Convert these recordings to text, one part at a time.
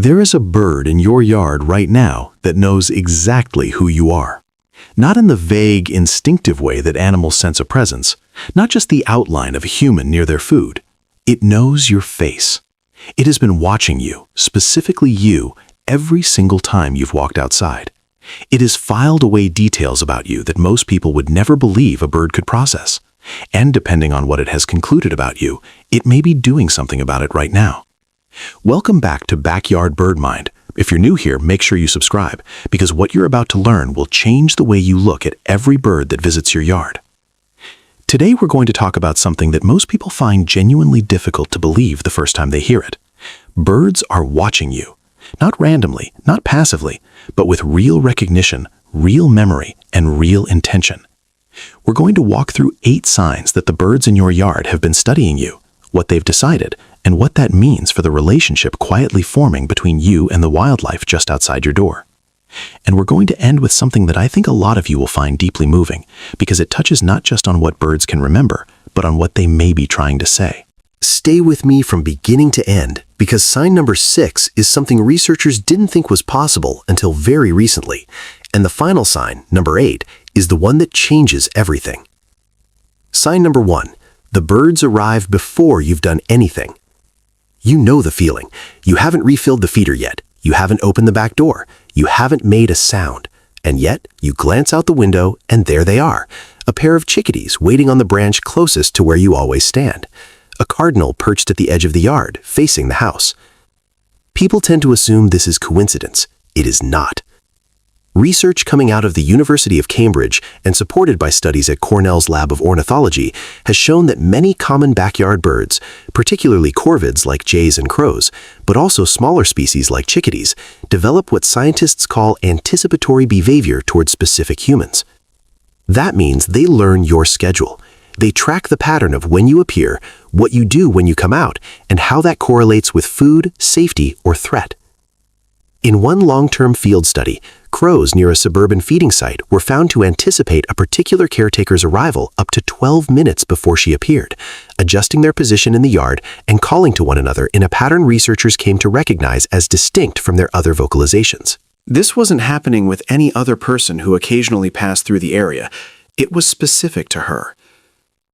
There is a bird in your yard right now that knows exactly who you are. Not in the vague, instinctive way that animals sense a presence, not just the outline of a human near their food. It knows your face. It has been watching you, specifically you, every single time you've walked outside. It has filed away details about you that most people would never believe a bird could process. And depending on what it has concluded about you, it may be doing something about it right now. Welcome back to Backyard Bird Mind. If you're new here, make sure you subscribe, because what you're about to learn will change the way you look at every bird that visits your yard. Today we're going to talk about something that most people find genuinely difficult to believe the first time they hear it. Birds are watching you. Not randomly, not passively, but with real recognition, real memory, and real intention. We're going to walk through 8 signs that the birds in your yard have been studying you, what they've decided, and what that means for the relationship quietly forming between you and the wildlife just outside your door. And we're going to end with something that I think a lot of you will find deeply moving, because it touches not just on what birds can remember, but on what they may be trying to say. Stay with me from beginning to end, because sign number 6 is something researchers didn't think was possible until very recently. And the final sign, number 8, is the one that changes everything. Sign number 1. The birds arrive before you've done anything. You know the feeling. You haven't refilled the feeder yet. You haven't opened the back door. You haven't made a sound. And yet, you glance out the window and there they are. A pair of chickadees waiting on the branch closest to where you always stand. A cardinal perched at the edge of the yard, facing the house. People tend to assume this is coincidence. It is not. Research coming out of the University of Cambridge and supported by studies at Cornell's Lab of Ornithology has shown that many common backyard birds, particularly corvids like jays and crows, but also smaller species like chickadees, develop what scientists call anticipatory behavior towards specific humans. That means they learn your schedule. They track the pattern of when you appear, what you do when you come out, and how that correlates with food, safety, or threat. In one long-term field study, crows near a suburban feeding site were found to anticipate a particular caretaker's arrival up to 12 minutes before she appeared, adjusting their position in the yard and calling to one another in a pattern researchers came to recognize as distinct from their other vocalizations. This wasn't happening with any other person who occasionally passed through the area. It was specific to her.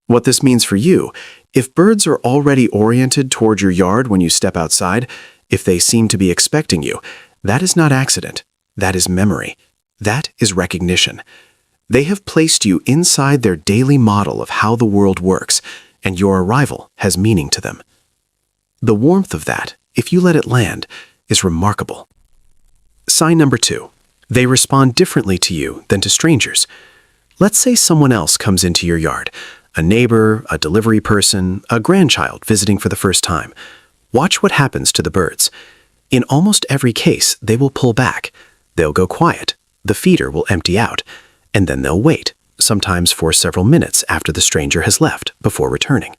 What this means for you, if birds are already oriented toward your yard when you step outside, if they seem to be expecting you, that is not accident. That is memory. That is recognition. They have placed you inside their daily model of how the world works, and your arrival has meaning to them. The warmth of that, if you let it land, is remarkable. Sign number 2. They respond differently to you than to strangers. Let's say someone else comes into your yard, a neighbor, a delivery person, a grandchild visiting for the first time. Watch what happens to the birds. In almost every case, they will pull back. They'll go quiet, the feeder will empty out, and then they'll wait, sometimes for several minutes after the stranger has left, before returning.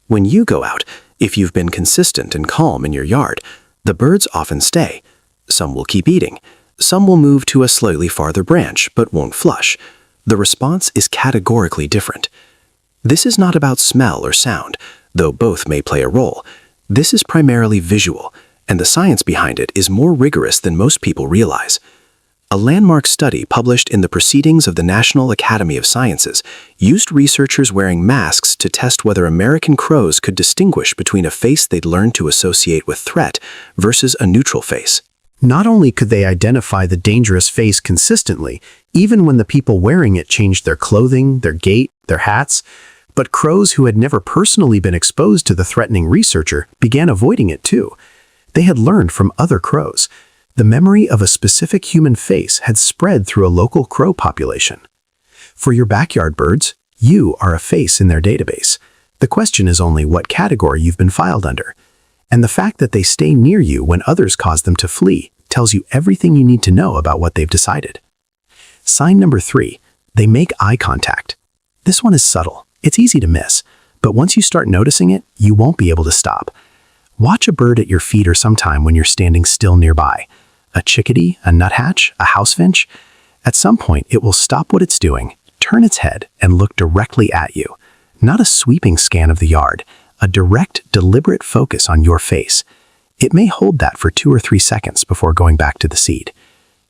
When you go out, if you've been consistent and calm in your yard, the birds often stay. Some will keep eating. Some will move to a slightly farther branch, but won't flush. The response is categorically different. This is not about smell or sound, though both may play a role. This is primarily visual, and the science behind it is more rigorous than most people realize. A landmark study published in the Proceedings of the National Academy of Sciences used researchers wearing masks to test whether American crows could distinguish between a face they'd learned to associate with threat versus a neutral face. Not only could they identify the dangerous face consistently, even when the people wearing it changed their clothing, their gait, their hats, but crows who had never personally been exposed to the threatening researcher began avoiding it too. They had learned from other crows. The memory of a specific human face had spread through a local crow population. For your backyard birds, you are a face in their database. The question is only what category you've been filed under. And the fact that they stay near you when others cause them to flee tells you everything you need to know about what they've decided. Sign number 3, they make eye contact. This one is subtle. It's easy to miss, but once you start noticing it, you won't be able to stop. Watch a bird at your feeder sometime when you're standing still nearby. A chickadee, a nuthatch, a housefinch. At some point, it will stop what it's doing, turn its head, and look directly at you. Not a sweeping scan of the yard, a direct, deliberate focus on your face. It may hold that for 2 or 3 seconds before going back to the seed.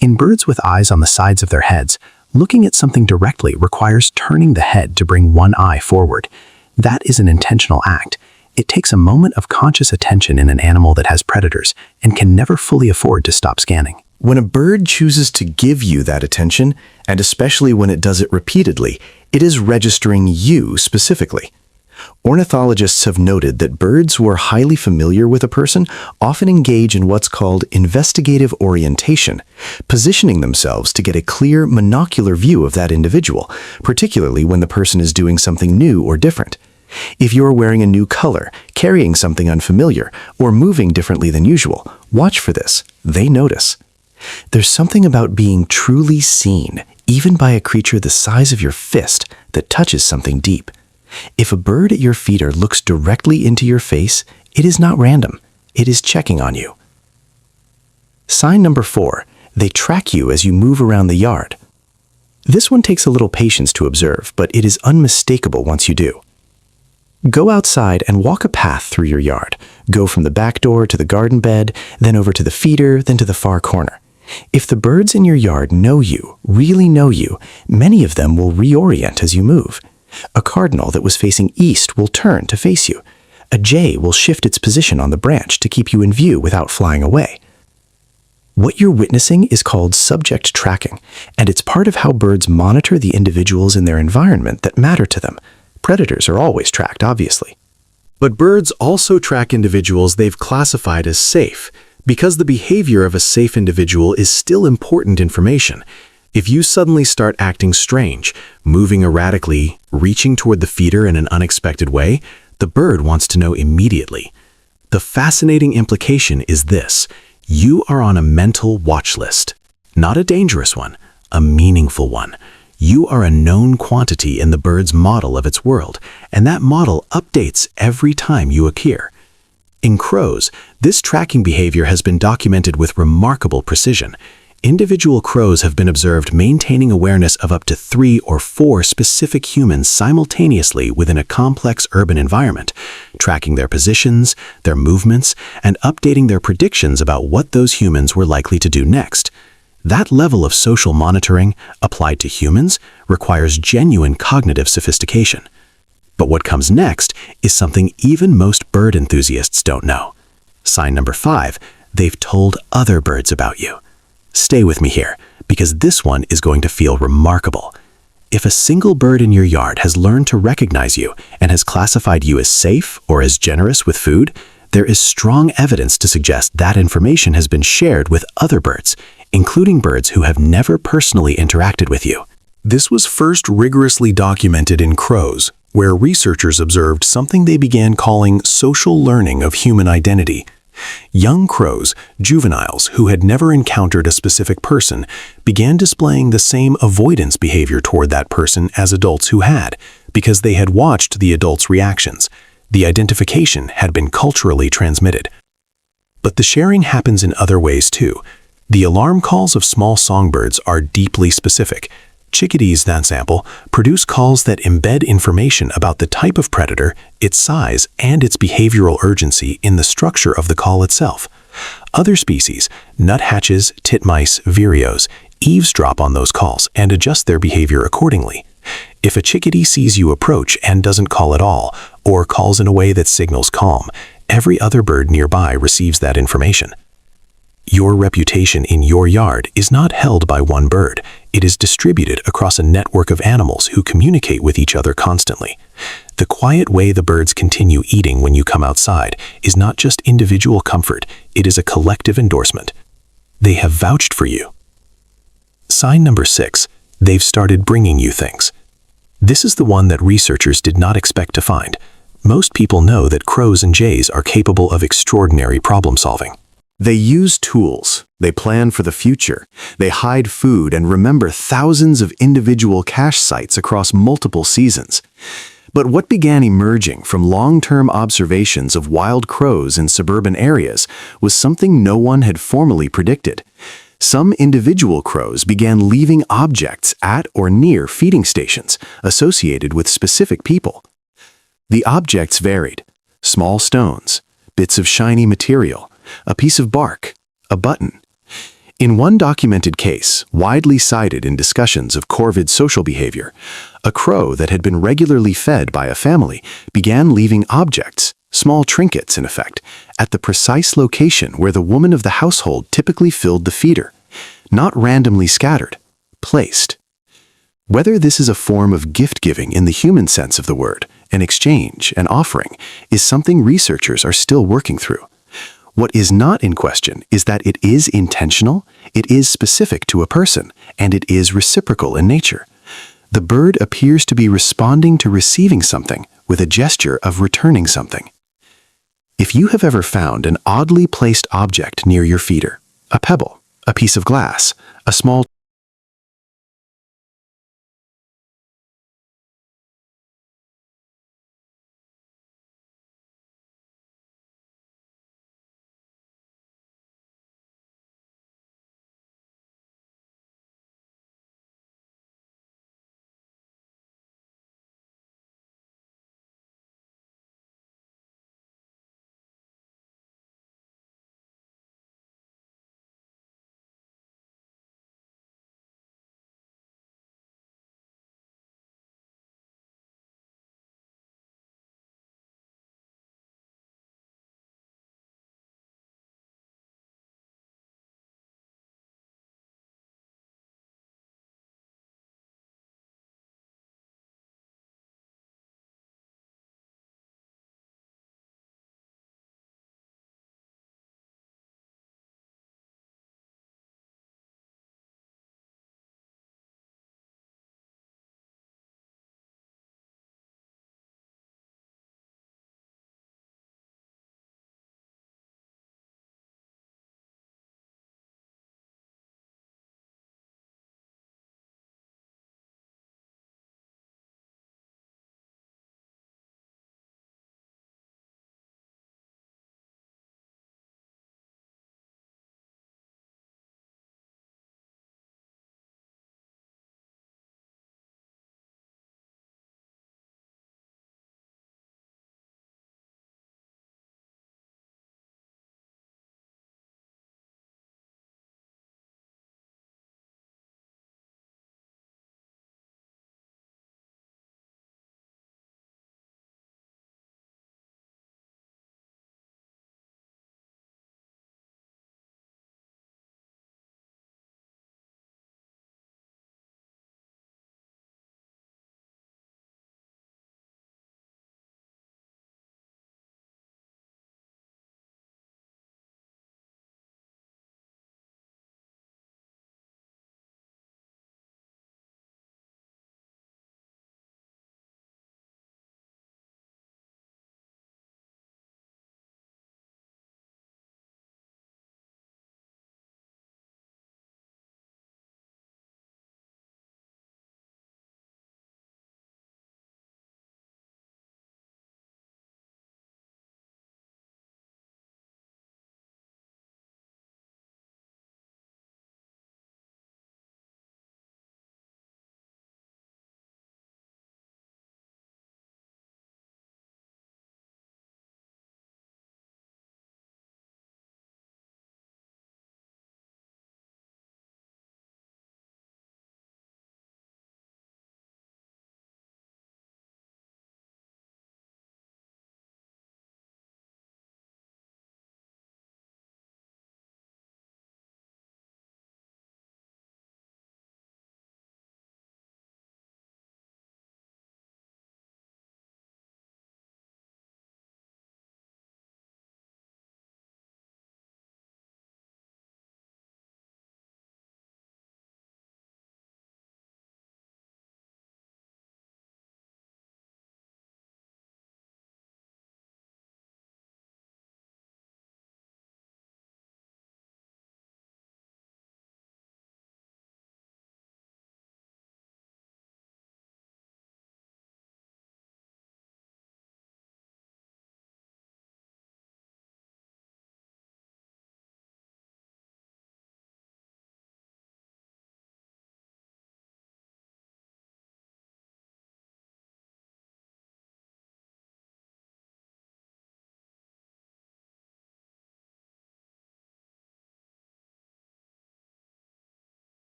In birds with eyes on the sides of their heads, looking at something directly requires turning the head to bring one eye forward. That is an intentional act. It takes a moment of conscious attention in an animal that has predators and can never fully afford to stop scanning. When a bird chooses to give you that attention, and especially when it does it repeatedly, it is registering you specifically. Ornithologists have noted that birds who are highly familiar with a person often engage in what's called investigative orientation, positioning themselves to get a clear, monocular view of that individual, particularly when the person is doing something new or different. If you're wearing a new color, carrying something unfamiliar, or moving differently than usual, watch for this. They notice. There's something about being truly seen, even by a creature the size of your fist, that touches something deep. If a bird at your feet looks directly into your face, it is not random. It is checking on you. Sign number 4, they track you as you move around the yard. This one takes a little patience to observe, but it is unmistakable once you do. Go outside and walk a path through your yard. Go from the back door to the garden bed, then over to the feeder, then to the far corner. If the birds in your yard know you, really know you, many of them will reorient as you move. A cardinal that was facing east will turn to face you. A jay will shift its position on the branch to keep you in view without flying away. What you're witnessing is called subject tracking, and it's part of how birds monitor the individuals in their environment that matter to them. Predators are always tracked, obviously. But birds also track individuals they've classified as safe, because the behavior of a safe individual is still important information. If you suddenly start acting strange, moving erratically, reaching toward the feeder in an unexpected way, the bird wants to know immediately. The fascinating implication is this: you are on a mental watch list. Not a dangerous one, a meaningful one. You are a known quantity in the bird's model of its world, and that model updates every time you appear. In crows, this tracking behavior has been documented with remarkable precision. Individual crows have been observed maintaining awareness of up to 3 or 4 specific humans simultaneously within a complex urban environment, tracking their positions, their movements, and updating their predictions about what those humans were likely to do next. That level of social monitoring, applied to humans, requires genuine cognitive sophistication. But what comes next is something even most bird enthusiasts don't know. Sign number 5, they've told other birds about you. Stay with me here, because this one is going to feel remarkable. If a single bird in your yard has learned to recognize you and has classified you as safe or as generous with food, there is strong evidence to suggest that information has been shared with other birds, including birds who have never personally interacted with you. This was first rigorously documented in crows, where researchers observed something they began calling social learning of human identity. Young crows, juveniles who had never encountered a specific person, began displaying the same avoidance behavior toward that person as adults who had, because they had watched the adults' reactions. The identification had been culturally transmitted. But the sharing happens in other ways too. The alarm calls of small songbirds are deeply specific. Chickadees, for example, produce calls that embed information about the type of predator, its size, and its behavioral urgency in the structure of the call itself. Other species, nuthatches, titmice, vireos, eavesdrop on those calls and adjust their behavior accordingly. If a chickadee sees you approach and doesn't call at all, or calls in a way that signals calm, every other bird nearby receives that information. Your reputation in your yard is not held by one bird. It is distributed across a network of animals who communicate with each other constantly. The quiet way the birds continue eating when you come outside is not just individual comfort, it is a collective endorsement. They have vouched for you. Sign number 6, they've started bringing you things. This is the one that researchers did not expect to find. Most people know that crows and jays are capable of extraordinary problem solving. They use tools, they plan for the future, they hide food and remember thousands of individual cache sites across multiple seasons. But what began emerging from long-term observations of wild crows in suburban areas was something no one had formally predicted. Some individual crows began leaving objects at or near feeding stations associated with specific people. The objects varied: small stones, bits of shiny material, a piece of bark, a button. In one documented case, widely cited in discussions of corvid social behavior, a crow that had been regularly fed by a family began leaving objects, small trinkets in effect, at the precise location where the woman of the household typically filled the feeder, not randomly scattered, placed. Whether this is a form of gift-giving in the human sense of the word, an exchange, an offering, is something researchers are still working through. What is not in question is that it is intentional, it is specific to a person, and it is reciprocal in nature. The bird appears to be responding to receiving something with a gesture of returning something. If you have ever found an oddly placed object near your feeder, a pebble, a piece of glass, a small